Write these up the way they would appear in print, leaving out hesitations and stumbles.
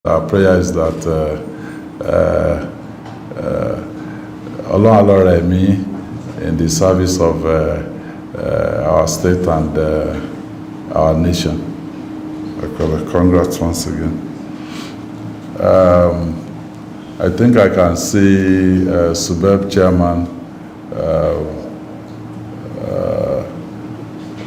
Our prayer is that Allah allow me in the service of our state and our nation. Congrats once again. I think I can see superb chairman,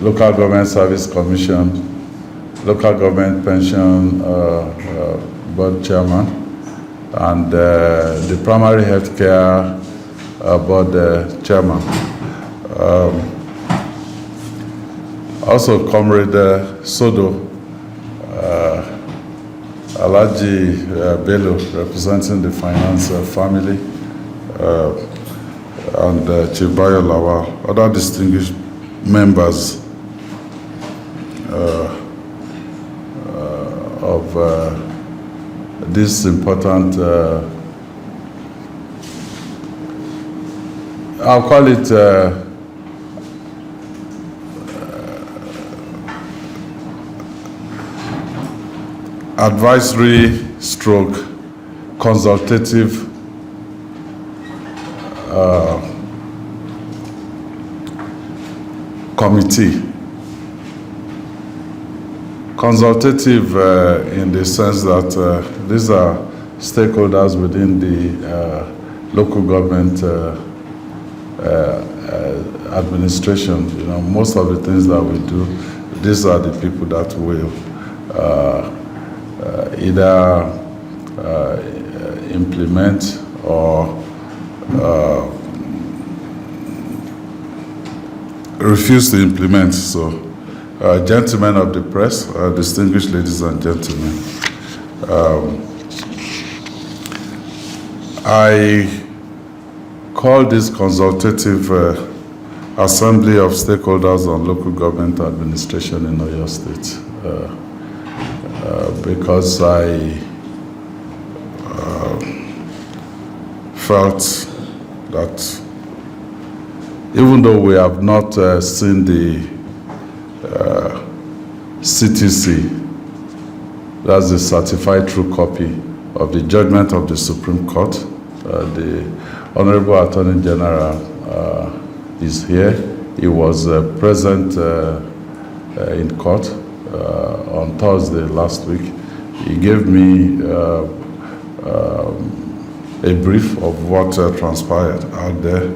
Local Government Service Commission, Local Government Pension Board Chairman, and the Primary Healthcare Board Chairman. Also, Comrade Sodo, Alhaji Bello, representing the finance family, and Chief Bayo Lawal, other distinguished members of this important, I'll call it advisory stroke consultative committee. Consultative in the sense that these are stakeholders within the local government administration. You know, most of the things that we do, these are the people that will either implement or refuse to implement. So, gentlemen of the press, distinguished ladies and gentlemen, I call this consultative assembly of stakeholders on local government administration in OYO State because I felt that even though we have not seen the CTC, that's the certified true copy of the judgment of the Supreme Court. The Honorable Attorney General is here. He was present in court on Thursday last week. He gave me a brief of what transpired out there,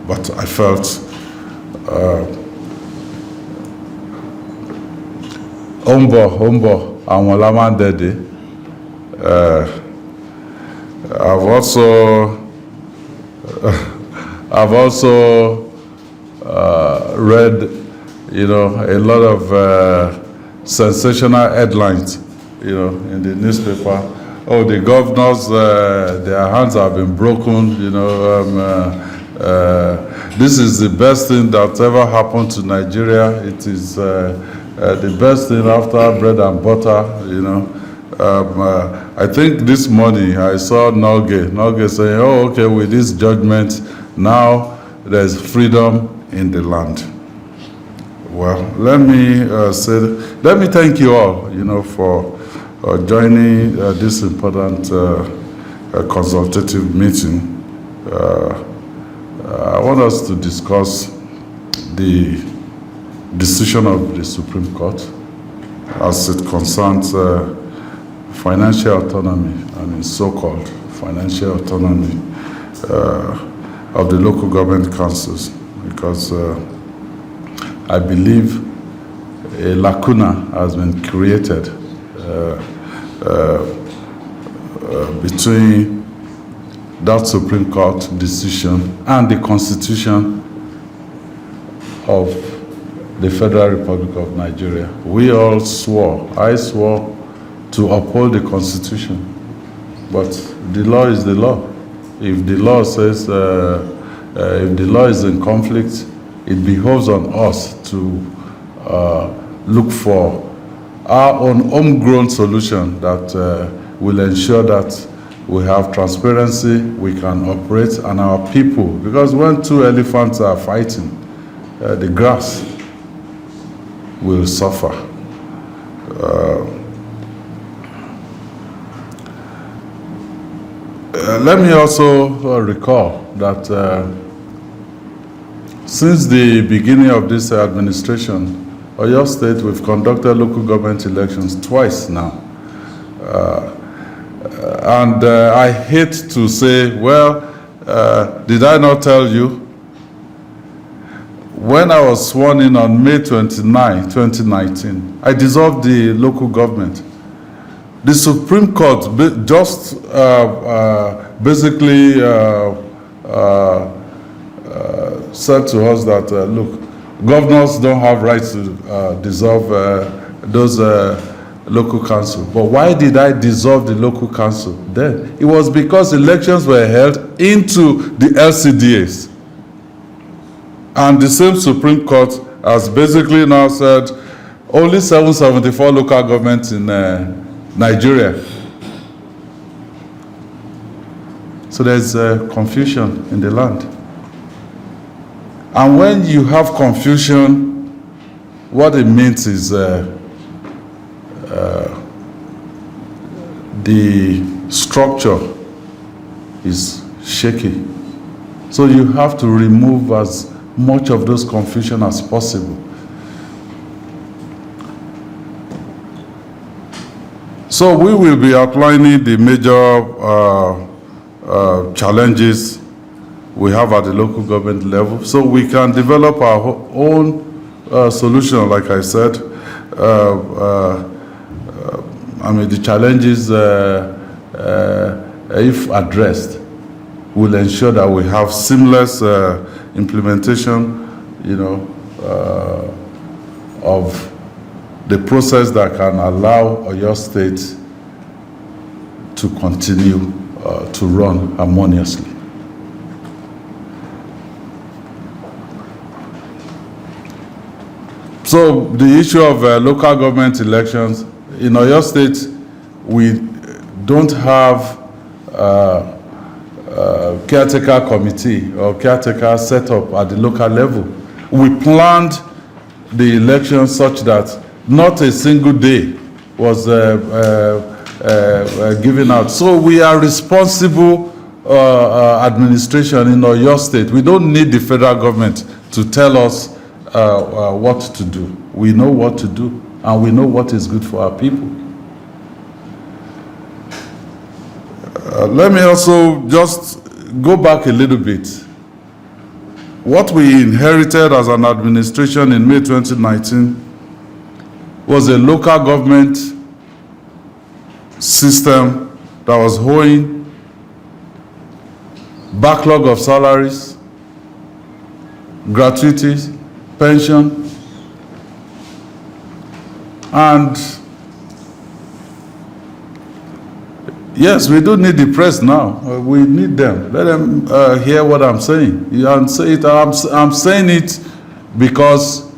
but I felt Ombo, àwọn la máa ń dẹ̀dẹ̀. I've also read, you know, a lot of sensational headlines, you know, in the newspaper. Oh, the governors, their hands have been broken, you know. This is the best thing that ever happened to Nigeria. It is the best thing after bread and butter, you know. I think this morning I saw Noge saying, oh, okay, with this judgment, now there's freedom in the land. Well, let me thank you all, you know, for joining this important consultative meeting. I want us to discuss the decision of the Supreme Court as it concerns financial autonomy and its so-called financial autonomy of the local government councils, because I believe a lacuna has been created between that Supreme Court decision and the Constitution of the Federal Republic of Nigeria. We all I swore to uphold the Constitution, but the law is the law. If the law says, if the law is in conflict, it behoves on us to look for our own homegrown solution that will ensure that we have transparency, we can operate, and our people, because when two elephants are fighting, the grass will suffer. Let me also recall that since the beginning of this administration, Oyo State, we've conducted local government elections twice now. And I hate to say, well, did I not tell you? When I was sworn in on May 29, 2019, I dissolved the local government. The Supreme Court just basically said to us that, look, governors don't have rights to dissolve those local council. But why did I dissolve the local council then? It was because elections were held into the LCDAs. And the same Supreme Court has basically now said only 774 local governments in Nigeria. So there's confusion in the land. And when you have confusion, what it means is the structure is shaky. So you have to remove as much of those confusion as possible. So we will be outlining the major challenges we have at the local government level, so we can develop our own solution, like I said. I mean, the challenges, if addressed, will ensure that we have seamless implementation, of the process that can allow Oyo State to continue to run harmoniously. So the issue of local government elections, in Oyo State, we don't have caretaker committee or caretaker set up at the local level. We planned the elections such that not a single day was given out. So we are responsible administration in Oyo State. We don't need the federal government to tell us what to do. We know what to do, and we know what is good for our people. Let me also just go back a little bit. What we inherited as an administration in May 2019 was a local government system that was holding backlog of salaries, gratuities, pension, and yes, we do need the press now. We need them. Let them hear what I'm saying. I'm saying it because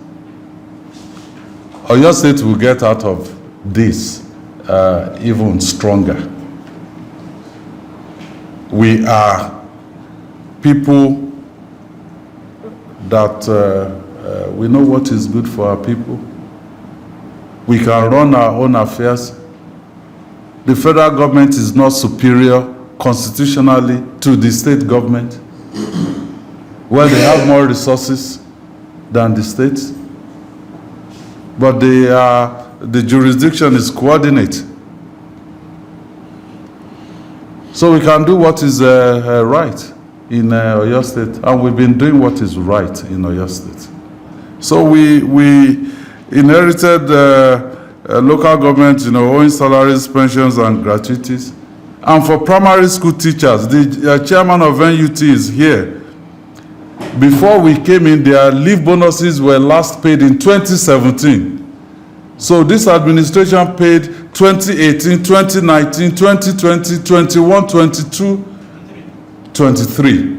Oyo State will get out of this even stronger. We are people that we know what is good for our people. We can run our own affairs. The federal government is not superior constitutionally to the state government, where they have more resources than the states. But the jurisdiction is coordinate. So we can do what is right in Oyo State, and we've been doing what is right in Oyo State. So we inherited local government, owing salaries, pensions, and gratuities. And for primary school teachers, the chairman of NUT is here. Before we came in, their leave bonuses were last paid in 2017. So this administration paid 2018, 2019, 2020, 21, 22, 23.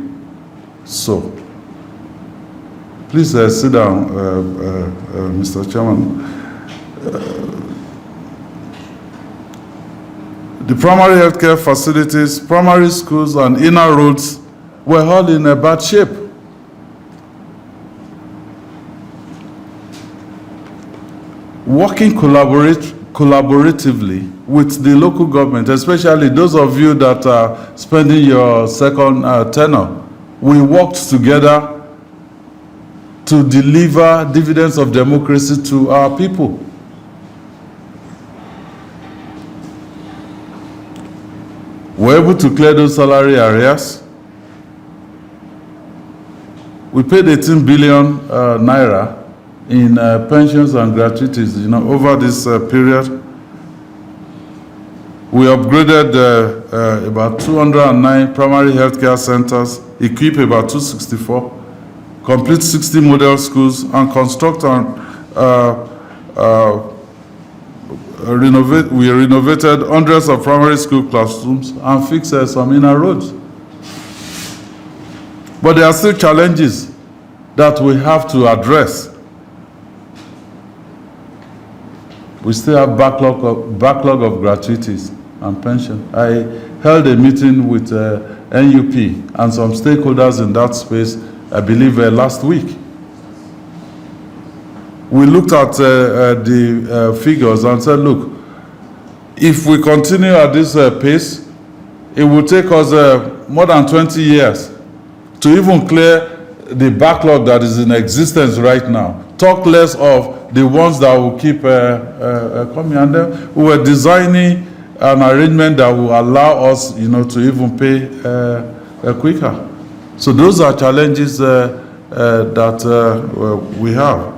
So, please sit down, Mr. Chairman. The primary healthcare facilities, primary schools, and inner roads were all in a bad shape. Working collaboratively with the local government, especially those of you that are spending your second tenure. We worked together to deliver dividends of democracy to our people. We're able to clear those salary arrears. We paid 18 billion naira in pensions and gratuities, over this period. We upgraded about 209 primary healthcare centers, equip about 264, complete 60 model schools, and construct and we renovated hundreds of primary school classrooms and fixed some inner roads. But there are still challenges that we have to address. We still have backlog of gratuities and pension. I held a meeting with NUP and some stakeholders in that space, I believe last week. We looked at the figures and said, look, if we continue at this pace, it will take us more than 20 years to even clear the backlog that is in existence right now. Talk less of the ones that will keep coming. And then we were designing an arrangement that will allow us, to even pay quicker. So those are challenges that we have.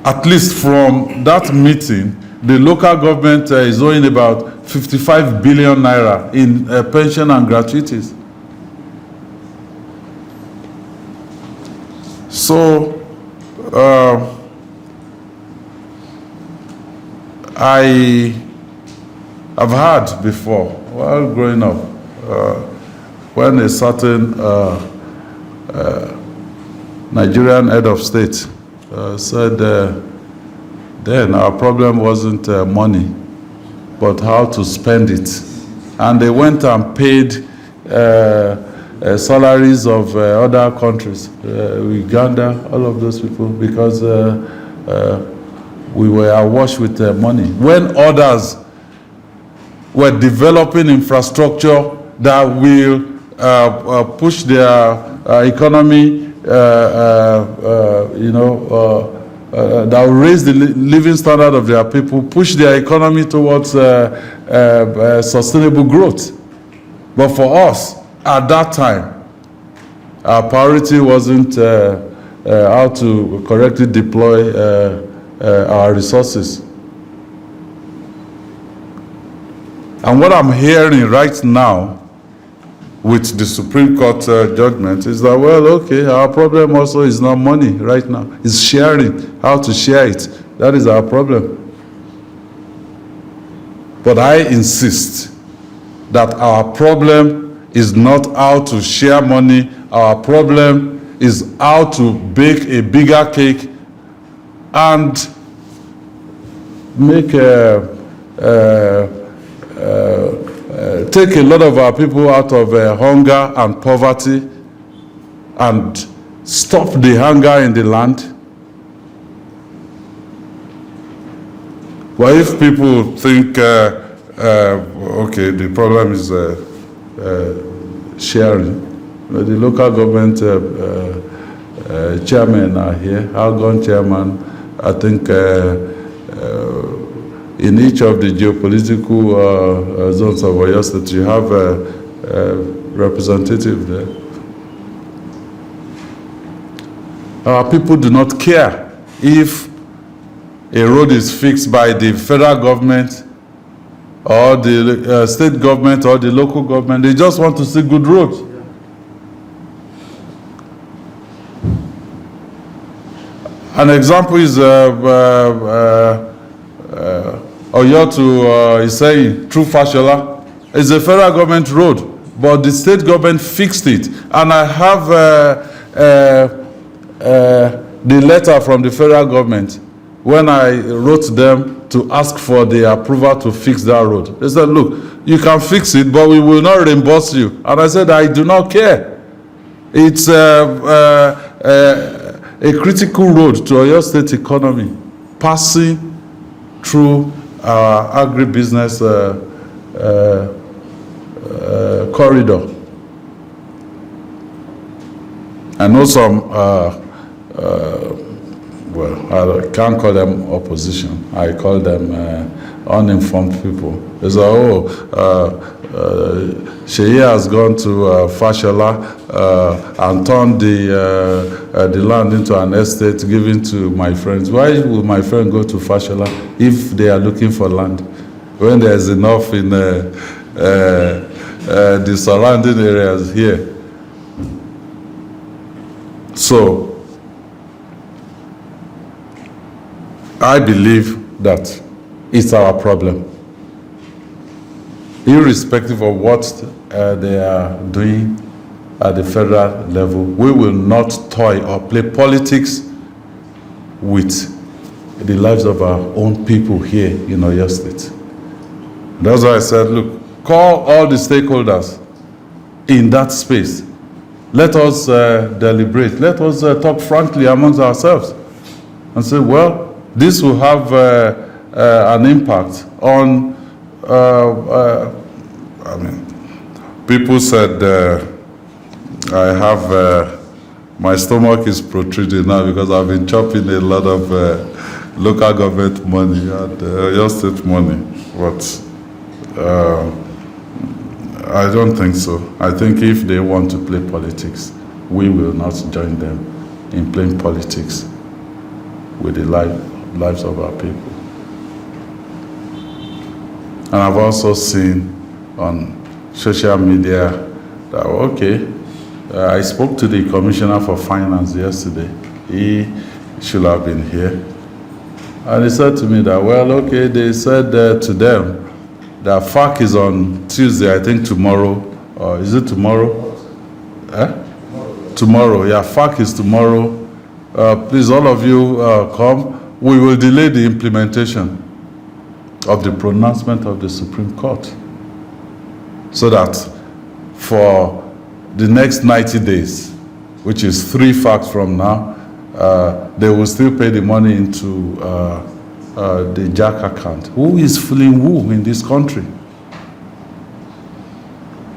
At least from that meeting, the local government is owing about 55 billion naira in pension and gratuities. So I have heard before, while growing up, when a certain Nigerian head of state said then our problem wasn't money, but how to spend it. And they went and paid salaries of other countries, Uganda, all of those people, because we were awash with money. When others were developing infrastructure that will push their economy, that will raise the living standard of their people, push their economy towards sustainable growth. But for us, at that time, our priority wasn't how to correctly deploy our resources. And what I'm hearing right now with the Supreme Court judgment is that, well, okay, our problem also is not money right now. It's sharing, how to share it. That is our problem. But I insist that our problem is not how to share money. Our problem is how to bake a bigger cake and make take a lot of our people out of hunger and poverty and stop the hunger in the land. Well, if people think, okay, the problem is sharing, the local government chairmen are here, outgoing chairman. I think in each of the geopolitical zones of OYO State, you have a representative there. Our people do not care if a road is fixed by the federal government or the state government or the local government. They just want to see good roads. An example is Oyo to Iseyin through Fashola. It's a federal government road, but the state government fixed it. And I have the letter from the federal government when I wrote them to ask for the approval to fix that road. They said, look, you can fix it, but we will not reimburse you. And I said, I do not care. It's a critical road to Oyo State economy. passing through our agribusiness corridor. I know some, well, I can't call them opposition. I call them uninformed people. They say, oh, Sheyi has gone to Fashola and turned the land into an estate given to my friends. Why would my friend go to Fashola if they are looking for land when there's enough in the surrounding areas here? So, I believe that it's our problem. Irrespective of what they are doing at the federal level, we will not toy or play politics with the lives of our own people here in Oyo State. That's why I said, look, call all the stakeholders in that space. Let us deliberate. Let us talk frankly amongst ourselves and say, well, this will have an impact on, I mean, people said I have, my stomach is protruding now because I've been chopping a lot of local government money and Oyo State money, but I don't think so. I think if they want to play politics, we will not join them in playing politics with the lives of our people. And I've also seen on social media that, okay, I spoke to the Commissioner for Finance yesterday. He should have been here. And he said to me that, well, okay, they said to them that FAC is on Tuesday, I think tomorrow. Or is it tomorrow? Tomorrow, yeah, FAC is tomorrow. Please, all of you come. We will delay the implementation of the pronouncement of the Supreme Court so that for the next 90 days, which is 3 FACs from now, they will still pay the money into the JAC account. Who is fooling who in this country?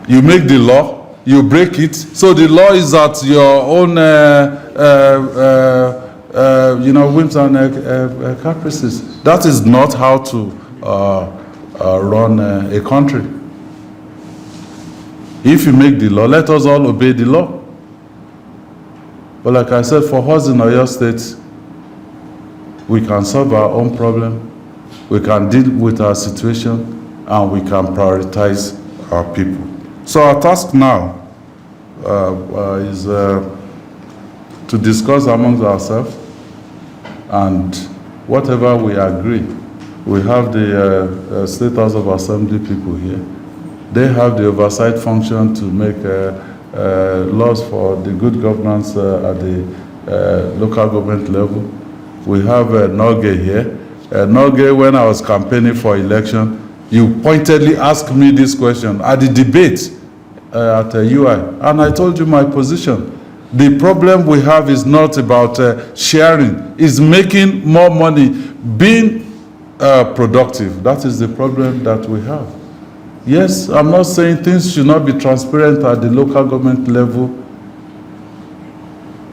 You make the law, you break it, so the law is at your own whims and caprices. That is not how to run a country. If you make the law, let us all obey the law. But like I said, for us in Oyo State, we can solve our own problem, we can deal with our situation, and we can prioritize our people. So our task now is to discuss amongst ourselves, and whatever we agree. We have the State House of Assembly people here. They have the oversight function to make laws for the good governance at the local government level. We have Noge here. Noge, when I was campaigning for election, you pointedly asked me this question at the debate at UI, and I told you my position. The problem we have is not about sharing, it's making more money, being productive. That is the problem that we have. Yes, I'm not saying things should not be transparent at the local government level,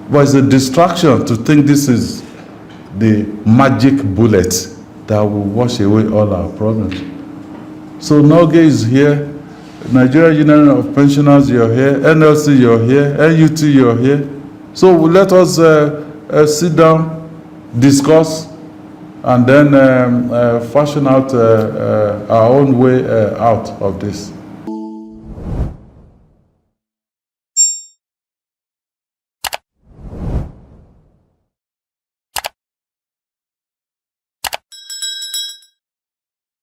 but it's a distraction to think this is the magic bullet that will wash away all our problems. So Noge is here, Nigeria Union of Pensioners, you're here, NLC, you're here, NUT, you're here. So let us sit down, discuss, and then fashion out our own way out of this.